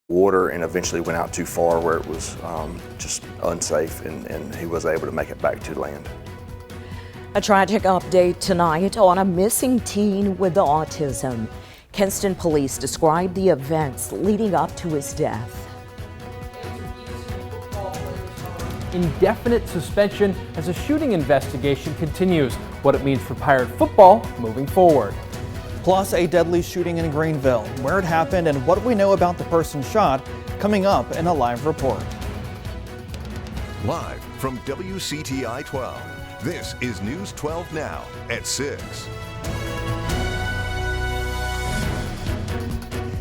water and eventually went out too far where it was just unsafe, and he was able to make it back to land. A tragic update tonight on a missing teen with autism. Kinston police described the events leading up to his death. Indefinite suspension as a shooting investigation continues. What it means for Pirate football moving forward. Plus, a deadly shooting in Greenville, where it happened and what we know about the person shot, coming up in a live report. Live from WCTI 12, this is News 12 Now at 6.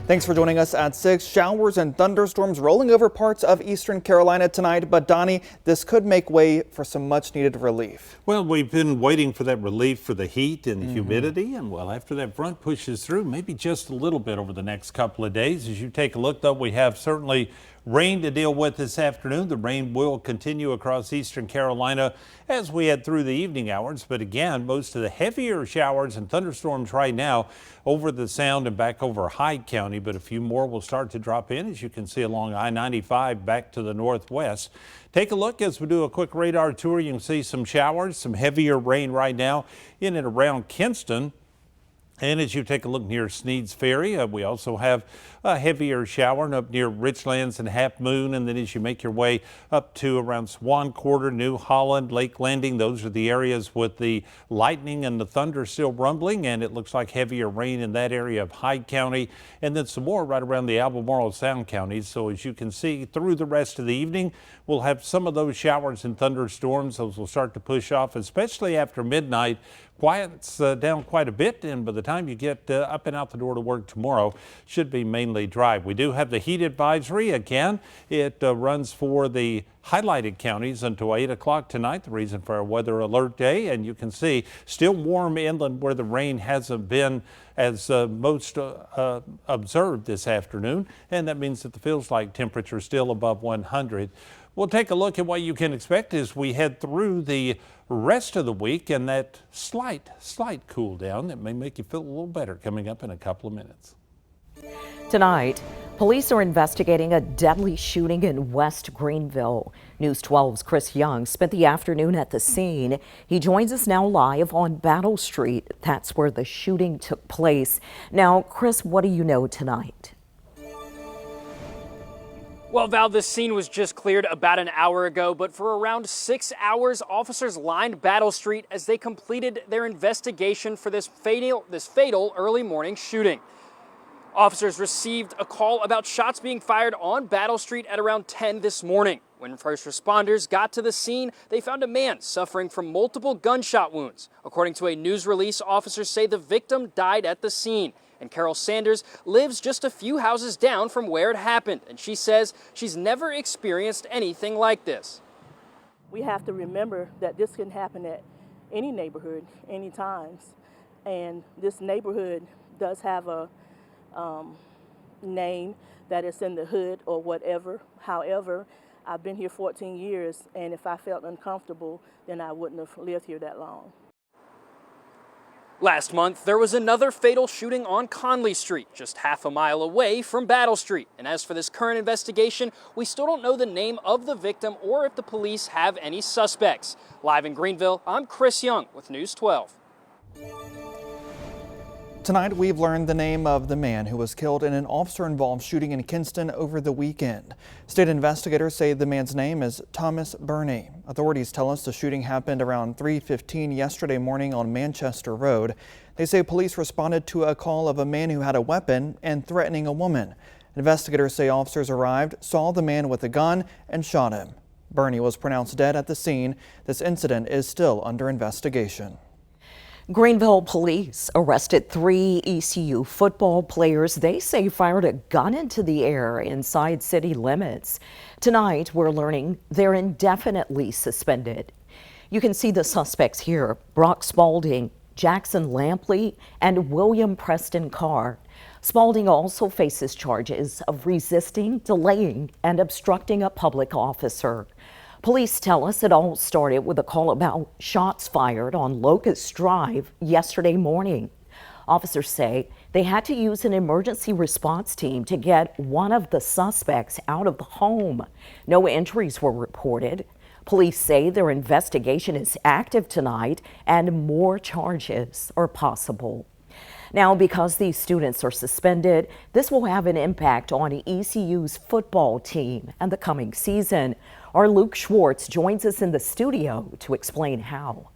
Thanks for joining us at 6. Showers and thunderstorms rolling over parts of eastern Carolina tonight. But Donnie, this could make way for some much needed relief. Well, we've been waiting for that relief for the heat and the humidity. And well, after that front pushes through, maybe just a little bit over the next couple of days. As you take a look, though, we have certainly rain to deal with this afternoon. The rain will continue across eastern Carolina as we head through the evening hours. But again, most of the heavier showers and thunderstorms right now over the Sound and back over Hyde County. But a few more will start to drop in, as you can see, along I-95 back to the northwest. Take a look as we do a quick radar tour. You can see some showers, some heavier rain right now in and around Kinston. And as you take a look near Sneed's Ferry, we also have a heavier shower up near Richlands and Half Moon. And then as you make your way up to around Swan Quarter, New Holland, Lake Landing, those are the areas with the lightning and the thunder still rumbling. And it looks like heavier rain in that area of Hyde County. And then some more right around the Albemarle Sound counties. So as you can see through the rest of the evening, we'll have some of those showers and thunderstorms. Those will start to push off, especially after midnight. Quiets down quite a bit, and by the time you get up and out the door to work tomorrow, should be mainly dry. We do have the heat advisory again. It runs for the highlighted counties until 8 o'clock tonight, the reason for our weather alert day. And you can see still warm inland where the rain hasn't been as most observed this afternoon. And that means that the feels like temperature is still above 100. We'll take a look at what you can expect as we head through the rest of the week, and that slight cool down that may make you feel a little better coming up in a couple of minutes. Tonight, police are investigating a deadly shooting in West Greenville. News 12's Chris Young spent the afternoon at the scene. He joins us now live on Battle Street. That's where the shooting took place. Now, Chris, what do you know tonight? Well, Val, this scene was just cleared about an hour ago, but for around 6 hours, officers lined Battle Street as they completed their investigation for this fatal early morning shooting. Officers received a call about shots being fired on Battle Street at around 10 this morning. When first responders got to the scene, they found a man suffering from multiple gunshot wounds. According to a news release, officers say the victim died at the scene. And Carol Sanders lives just a few houses down from where it happened, and she says she's never experienced anything like this. We have to remember that this can happen at any neighborhood, any times. And this neighborhood does have a name that is in the hood or whatever. However, I've been here 14 years, and if I felt uncomfortable, then I wouldn't have lived here that long. Last month, there was another fatal shooting on Conley Street, just half a mile away from Battle Street. And as for this current investigation, we still don't know the name of the victim or if the police have any suspects. Live in Greenville, I'm Chris Young with News 12. Tonight, we've learned the name of the man who was killed in an officer-involved shooting in Kinston over the weekend. State investigators say the man's name is Thomas Burney. Authorities tell us the shooting happened around 3:15 yesterday morning on Manchester Road. They say police responded to a call of a man who had a weapon and threatening a woman. Investigators say officers arrived, saw the man with a gun, and shot him. Burney was pronounced dead at the scene. This incident is still under investigation. Greenville police arrested 3 ECU football players they say fired a gun into the air inside city limits. Tonight, we're learning they're indefinitely suspended. You can see the suspects here: Brock Spalding, Jackson Lampley, and William Preston Carr. Spalding also faces charges of resisting, delaying, and obstructing a public officer. Police tell us it all started with a call about shots fired on Locust Drive yesterday morning. Officers say They had to use an emergency response team to get one of the suspects out of the home. No injuries were reported. Police say their investigation is active tonight and more charges are possible. Now, because these students are suspended, this will have an impact on ECU's football team and the coming season. Our Luke Schwartz joins us in the studio to explain how.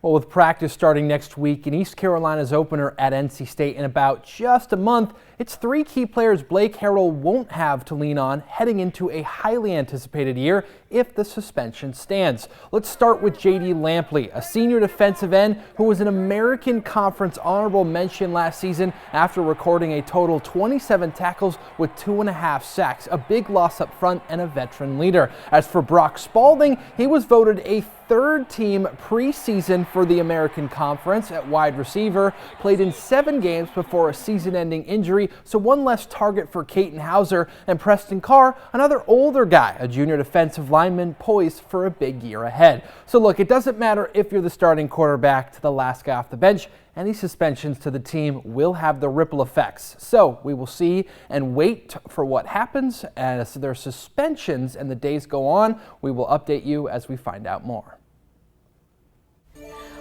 Well, with practice starting next week and East Carolina's opener at NC State in about just a month, it's three key players Blake Harrell won't have to lean on heading into a highly anticipated year if the suspension stands. Let's start with J.D. Lampley, a senior defensive end who was an American Conference honorable mention last season after recording a total 27 tackles with 2.5 sacks, a big loss up front and a veteran leader. As for Brock Spalding, he was voted a third team preseason for the American Conference at wide receiver, played in 7 games before a season-ending injury, so one less target for Caton Hauser, and Preston Carr, another older guy, a junior defensive lineman poised for a big year ahead. So look, it doesn't matter if you're the starting quarterback to the last guy off the bench. Any suspensions to the team will have the ripple effects. So we will see and wait for what happens as their suspensions and the days go on. We will update you as we find out more.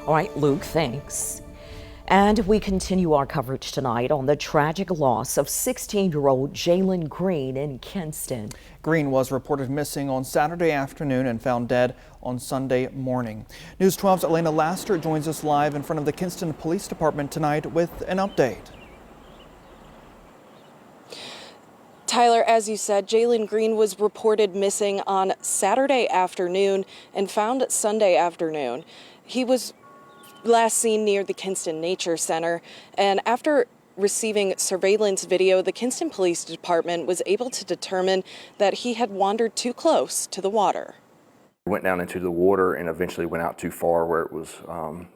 All right, Luke, thanks. And we continue our coverage tonight on the tragic loss of 16-year-old Jalen Green in Kinston. Green was reported missing on Saturday afternoon and found dead on Sunday morning. News 12's Elena Laster joins us live in front of the Kinston Police Department tonight with an update. Tyler, as you said, Jalen Green was reported missing on Saturday afternoon and found Sunday afternoon. He was last seen near the Kinston Nature Center, and after receiving surveillance video, the Kinston Police Department was able to determine that he had wandered too close to the water. He went down into the water and eventually went out too far where it was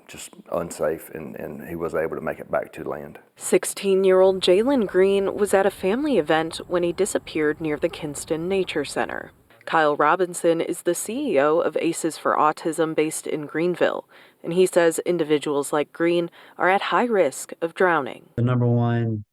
just unsafe, and he was able to make it back to land. 16-year-old Jalen Green was at a family event when he disappeared near the Kinston Nature Center. Kyle Robinson is the CEO of Aces for Autism based in Greenville, and he says individuals like Green are at high risk of drowning. The number one,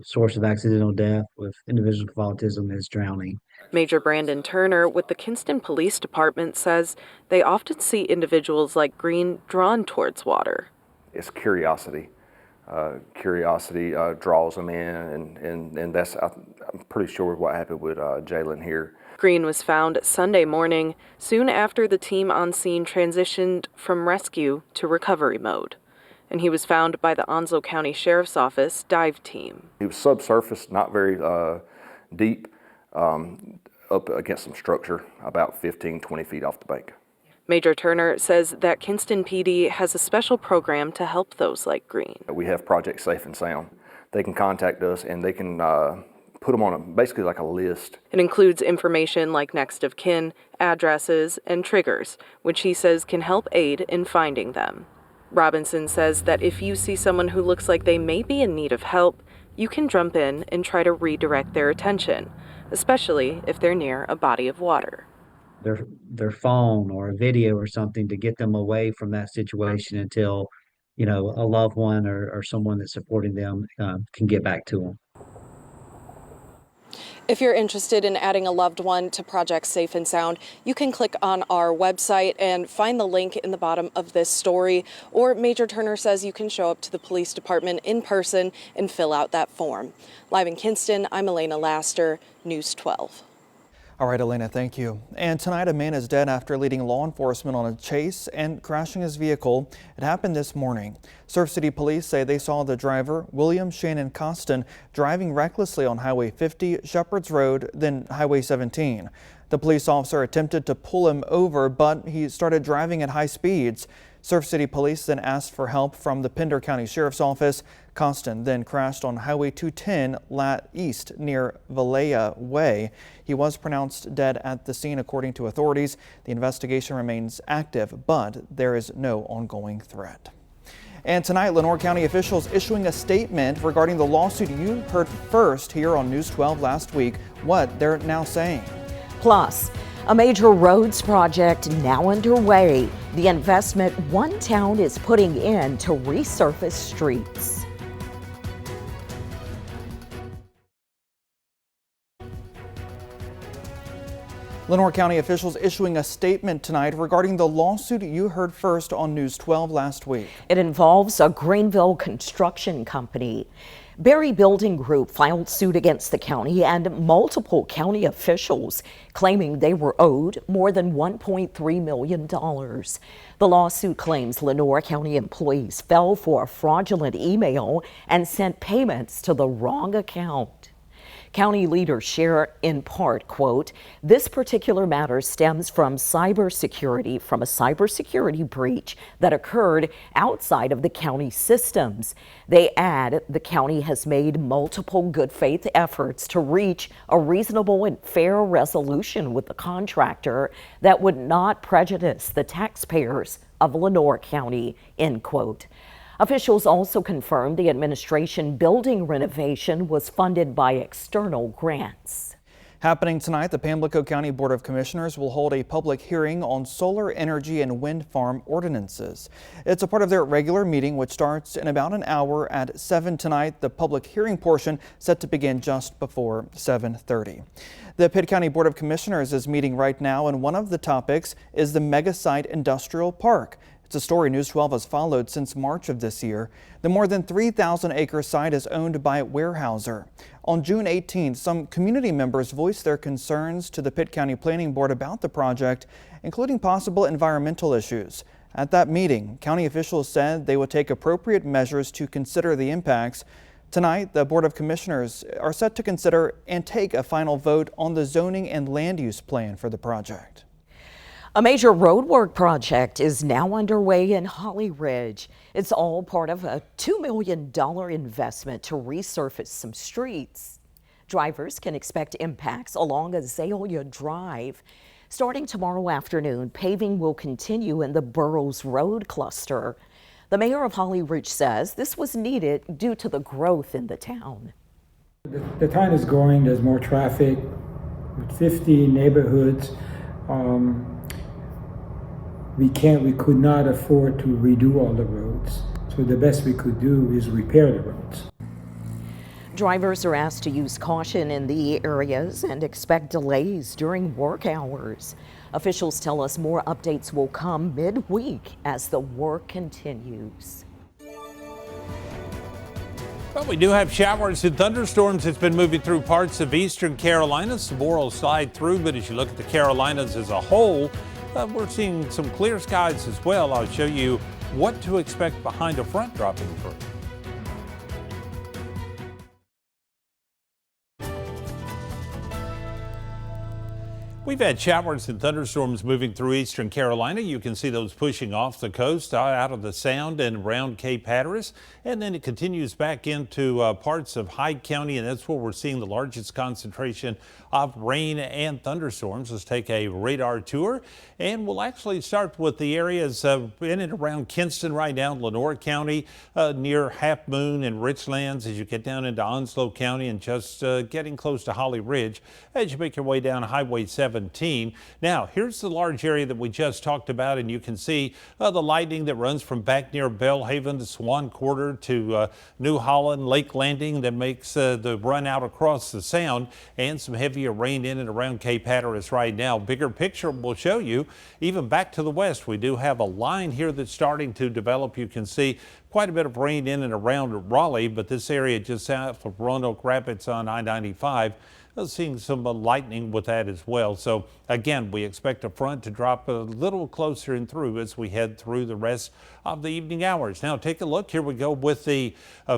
source of accidental death with individuals with autism is drowning. Major Brandon Turner with the Kinston Police Department says they often see individuals like Green drawn towards water. It's curiosity. Curiosity draws them in, and that's, I'm pretty sure, what happened with Jalen here. Green was found Sunday morning, soon after the team on scene transitioned from rescue to recovery mode. And he was found by the Onslow County Sheriff's Office dive team. He was subsurface, not very deep, up against some structure, about 15, 20 feet off the bank. Major Turner says that Kinston PD has a special program to help those like Green. We have Project Safe and Sound. They can contact us and they can put them on basically like a list. It includes information like next of kin, addresses, and triggers, which he says can help aid in finding them. Robinson says that if you see someone who looks like they may be in need of help, you can jump in and try to redirect their attention, especially if they're near a body of water. Their phone or a video or something to get them away from that situation until, a loved one or someone that's supporting them can get back to them. If you're interested in adding a loved one to Project Safe and Sound, you can click on our website and find the link in the bottom of this story. Or Major Turner says you can show up to the police department in person and fill out that form. Live in Kinston, I'm Elena Laster, News 12. All right, Elena, thank you. And tonight, a man is dead after leading law enforcement on a chase and crashing his vehicle. It happened this morning. Surf City Police say they saw the driver, William Shannon Costin, driving recklessly on Highway 50, Shepherd's Road, then Highway 17. The police officer attempted to pull him over, but he started driving at high speeds. Surf City Police then asked for help from the Pender County Sheriff's Office. Costin then crashed on Highway 210 East near Valleja Way. He was pronounced dead at the scene, according to authorities. The investigation remains active, but there is no ongoing threat. And tonight, Lenore County officials issuing a statement regarding the lawsuit you heard first here on News 12 last week, what they're now saying. Plus, a major roads project now underway. The investment one town is putting in to resurface streets. Lenoir County officials issuing a statement tonight regarding the lawsuit you heard first on News 12 last week. It involves a Greenville construction company. Berry Building Group filed suit against the county and multiple county officials, claiming they were owed more than $1.3 million. The lawsuit claims Lenoir County employees fell for a fraudulent email and sent payments to the wrong account. County leaders share in part, quote, "This particular matter stems from a cybersecurity breach that occurred outside of the county systems." They add the county has made multiple good faith efforts to reach a reasonable and fair resolution with the contractor that would not prejudice the taxpayers of Lenoir County, end quote. Officials also confirmed the administration building renovation was funded by external grants. Happening tonight, the Pamlico County Board of Commissioners will hold a public hearing on solar energy and wind farm ordinances. It's a part of their regular meeting, which starts in about an hour at 7 tonight. The public hearing portion set to begin just before 7:30. The Pitt County Board of Commissioners is meeting right now, and one of the topics is the mega site industrial park. It's a story News 12 has followed since March of this year. The more than 3,000-acre site is owned by Weyerhaeuser. On June 18th, some community members voiced their concerns to the Pitt County Planning Board about the project, including possible environmental issues. At that meeting, county officials said they would take appropriate measures to consider the impacts. Tonight, the Board of Commissioners are set to consider and take a final vote on the zoning and land use plan for the project. A major roadwork project is now underway in Holly Ridge. It's all part of a $2 million investment to resurface some streets. Drivers can expect impacts along Azalea Drive. Starting tomorrow afternoon, paving will continue in the Burroughs Road cluster. The mayor of Holly Ridge says this was needed due to the growth in the town. The town is growing, there's more traffic, with 50 neighborhoods. We could not afford to redo all the roads. So the best we could do is repair the roads. Drivers are asked to use caution in the areas and expect delays during work hours. Officials tell us more updates will come midweek as the work continues. Well, we do have showers and thunderstorms. It's been moving through parts of eastern Carolina. Some more will slide through, but as you look at the Carolinas as a whole, we're seeing some clear skies as well. I'll show you what to expect behind a front dropping through. We've had showers and thunderstorms moving through eastern Carolina. You can see those pushing off the coast, out of the Sound and around Cape Hatteras. And then it continues back into parts of Hyde County, and that's where we're seeing the largest concentration of rain and thunderstorms. Let's take a radar tour, and we'll actually start with the areas in and around Kinston right now, Lenoir County, near Half Moon and Richlands as you get down into Onslow County and just getting close to Holly Ridge as you make your way down Highway 17. Now, here's the large area that we just talked about, and you can see the lightning that runs from back near Bellhaven to Swan Quarter to New Holland, Lake Landing that makes the run out across the Sound, and some heavier rain in and around Cape Hatteras right now. Bigger picture will show you even back to the west. We do have a line here that's starting to develop. You can see quite a bit of rain in and around Raleigh, but this area just south of Roanoke Rapids on I-95, seeing some lightning with that as well. So again, we expect a front to drop a little closer in through as we head through the rest of the evening hours. Now take a look. Here we go with the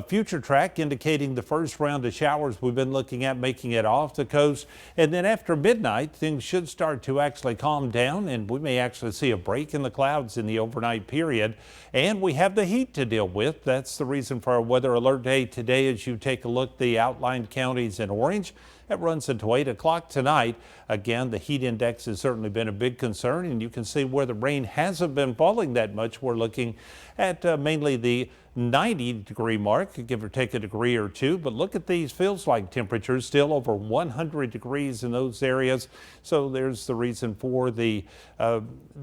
future track indicating the first round of showers we've been looking at making it off the coast. And then after midnight, things should start to actually calm down, and we may actually see a break in the clouds in the overnight period. And we have the heat to deal with. That's the reason for our weather alert day today as you take a look at the outlined counties in orange. That runs until 8 o'clock tonight. Again, the heat index has certainly been a big concern, and you can see where the rain hasn't been falling that much. We're looking at mainly the 90-degree mark, give or take a degree or two. But look at these feels like temperatures, still over 100 degrees in those areas. So there's the reason for the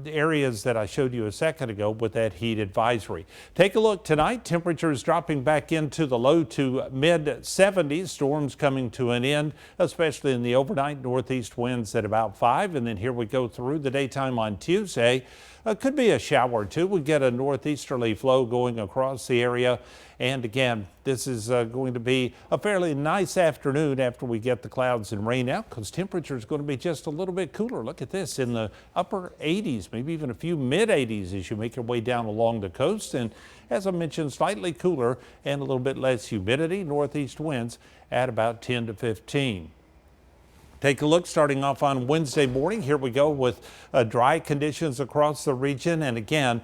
areas that I showed you a second ago with that heat advisory. Take a look tonight. Temperatures dropping back into the low to mid 70s. Storms coming to an end, especially in the overnight. Northeast winds at about 5. And then here we go through the daytime on Tuesday. Could be a shower or two. We get a northeasterly flow going across the area. And again, this is going to be a fairly nice afternoon after we get the clouds and rain out, because temperature is going to be just a little bit cooler. Look at this, in the upper 80s, maybe even a few mid 80s as you make your way down along the coast. And as I mentioned, slightly cooler and a little bit less humidity. Northeast winds at about 10 to 15. Take a look starting off on Wednesday morning. Here we go with dry conditions across the region. And again,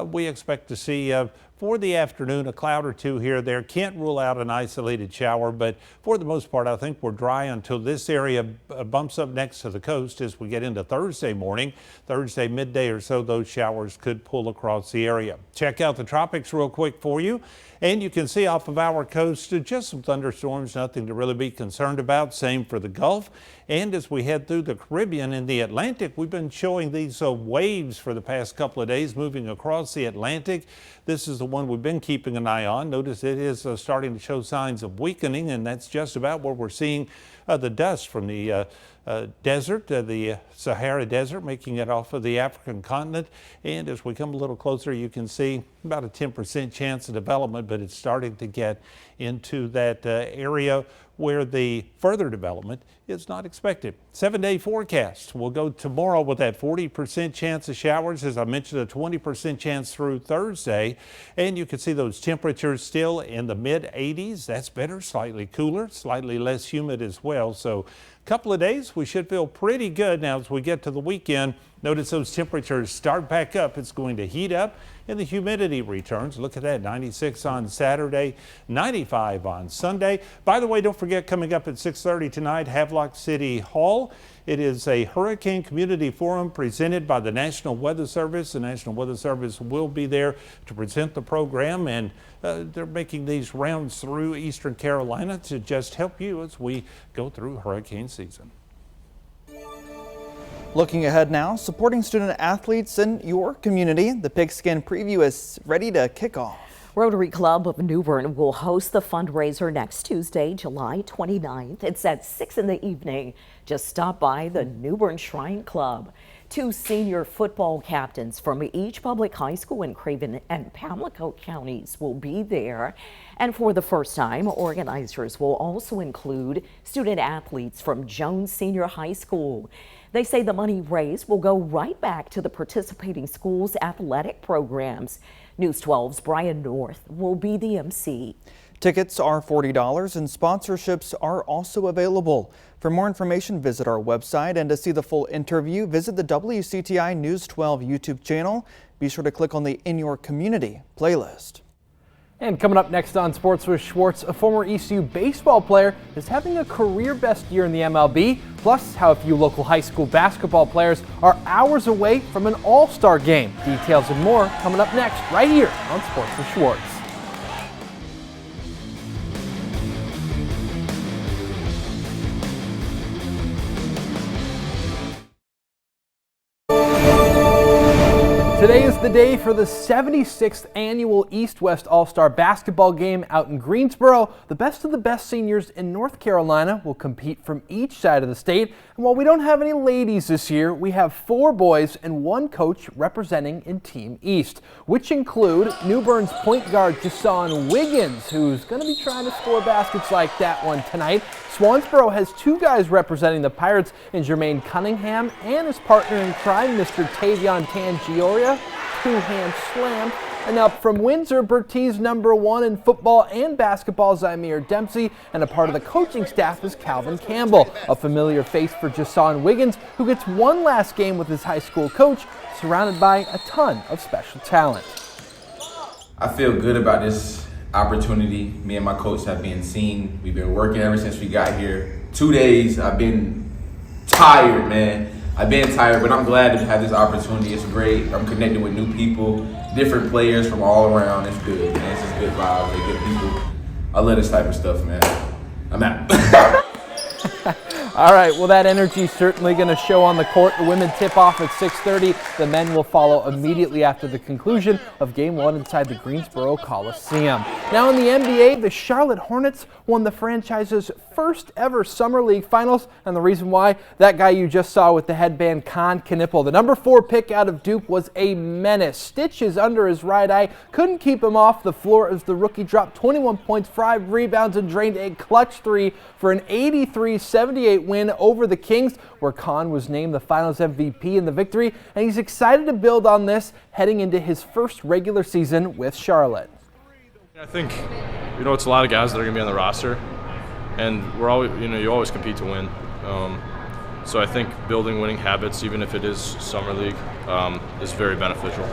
we expect to see for the afternoon a cloud or two here or there. Can't rule out an isolated shower, but for the most part, I think we're dry until this area bumps up next to the coast as we get into Thursday morning. Thursday midday or so, those showers could pull across the area. Check out the tropics real quick for you. And you can see off of our coast just some thunderstorms, nothing to really be concerned about. Same for the Gulf. And as we head through the Caribbean and the Atlantic, we've been showing these waves for the past couple of days moving across the Atlantic. This is the one we've been keeping an eye on. Notice it is starting to show signs of weakening, and that's just about where we're seeing the dust from the desert, the Sahara Desert, making it off of the African continent. And as we come a little closer, you can see about a 10% chance of development, but it's starting to get into that area where the further development is not expected. 7-day forecast. We'll go tomorrow with that 40% chance of showers. As I mentioned, a 20% chance through Thursday. And you can see those temperatures still in the mid 80s. That's better, slightly cooler, slightly less humid as well. So a couple of days, we should feel pretty good. Now, as we get to the weekend, notice those temperatures start back up. It's going to heat up and the humidity returns. Look at that, 96 on Saturday, 95 on Sunday. By the way, don't forget, coming up at 6:30 tonight, Havelock City Hall. It is a Hurricane Community Forum presented by the National Weather Service. The National Weather Service will be there to present the program, and they're making these rounds through Eastern Carolina to just help you as we go through hurricane season. Looking ahead now, supporting student athletes in your community. The Pigskin Preview is ready to kick off. Rotary Club of New Bern will host the fundraiser next Tuesday, July 29th. It's at 6 in the evening. Just stop by the New Bern Shrine Club. 2 senior football captains from each public high school in Craven and Pamlico counties will be there. And for the first time, organizers will also include student athletes from Jones Senior High School. They say the money raised will go right back to the participating schools' athletic programs. News 12's Brian North will be the MC. Tickets are $40 and sponsorships are also available. For more information, visit our website, and to see the full interview, visit the WCTI News 12 YouTube channel. Be sure to click on the In Your Community playlist. And coming up next on Sports with Schwartz, a former ECU baseball player is having a career best year in the MLB, plus how a few local high school basketball players are hours away from an all-star game. Details and more coming up next right here on Sports with Schwartz. Today is the day for the 76th annual East-West All-Star Basketball Game out in Greensboro. The best of the best seniors in North Carolina will compete from each side of the state. And while we don't have any ladies this year, we have 4 boys and 1 coach representing in Team East, which include New Bern's point guard Jason Wiggins, who's going to be trying to score baskets like that one tonight. Swansboro has 2 guys representing the Pirates in Jermaine Cunningham and his partner in crime, Mr. Tavion Tangioria, 2-hand slam. And up from Windsor, Bertie's #1 in football and basketball, Zymir Dempsey, and a part of the coaching staff is Calvin Campbell, a familiar face for Jason Wiggins, who gets one last game with his high school coach, surrounded by a ton of special talent. I feel good about this opportunity. Me and my coach have been seen. We've been working ever since we got here. 2 days, I've been tired, man. I've been tired, but I'm glad to have this opportunity. It's great. I'm connecting with new people. different players from all around. It's good, man. It's just good vibes. They good people. I love this type of stuff, man. I'm out. All right, well, that energy is certainly going to show on the court. The women tip off at 6:30. The men will follow immediately after the conclusion of Game 1 inside the Greensboro Coliseum. Now in the NBA, the Charlotte Hornets won the franchise's first ever Summer League Finals, and the reason why, that guy you just saw with the headband, Con Knippel. The number 4 pick out of Duke was a menace. Stitches under his right eye, couldn't keep him off the floor as the rookie dropped 21 points, 5 rebounds, and drained a clutch 3 for an 83-78 win over the Kings, where Con was named the Finals MVP in the victory, and he's excited to build on this heading into his first regular season with Charlotte. I think, it's a lot of guys that are going to be on the roster, and we're always, you always compete to win. So I think building winning habits, even if it is Summer League, is very beneficial.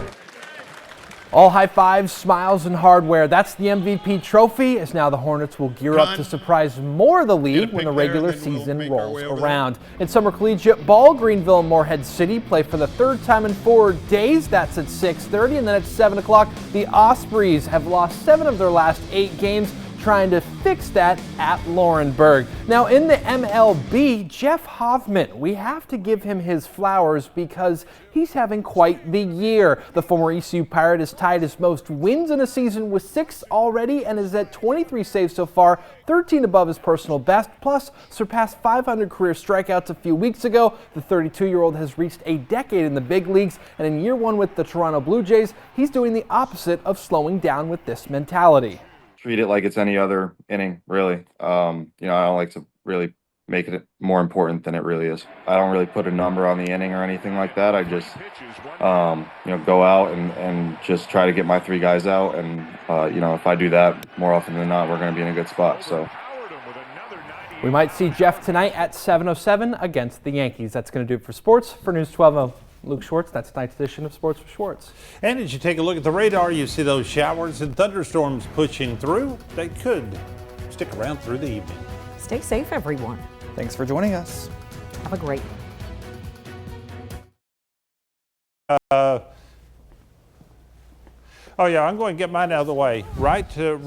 All high fives, smiles, and hardware. That's the MVP trophy, as now the Hornets will gear up to surprise more of the league when the regular season rolls around. In summer collegiate ball, Greenville and Morehead City play for the third time in 4 days. That's at 6:30, and then at 7 o'clock, the Ospreys have lost 7 of their last 8 games, trying to fix that at Laurenburg. Now in the MLB, Jeff Hoffman, we have to give him his flowers because he's having quite the year. The former ECU Pirate has tied his most wins in a season with 6 already and is at 23 saves so far, 13 above his personal best, plus surpassed 500 career strikeouts a few weeks ago. The 32-year-old has reached a decade in the big leagues, and in year 1 with the Toronto Blue Jays, he's doing the opposite of slowing down with this mentality. Treat it like it's any other inning, really. I don't like to really make it more important than it really is. I don't really put a number on the inning or anything like that. I just, go out and just try to get my 3 guys out. And, if I do that more often than not, we're going to be in a good spot. So we might see Jeff tonight at 7:07 against the Yankees. That's going to do it for sports. For News 12, Luke Schwartz, that's tonight's edition of Sports with Schwartz. And as you take a look at the radar, you see those showers and thunderstorms pushing through. They could stick around through the evening. Stay safe, everyone. Thanks for joining us. Have a great I'm going to get mine out of the way. Right to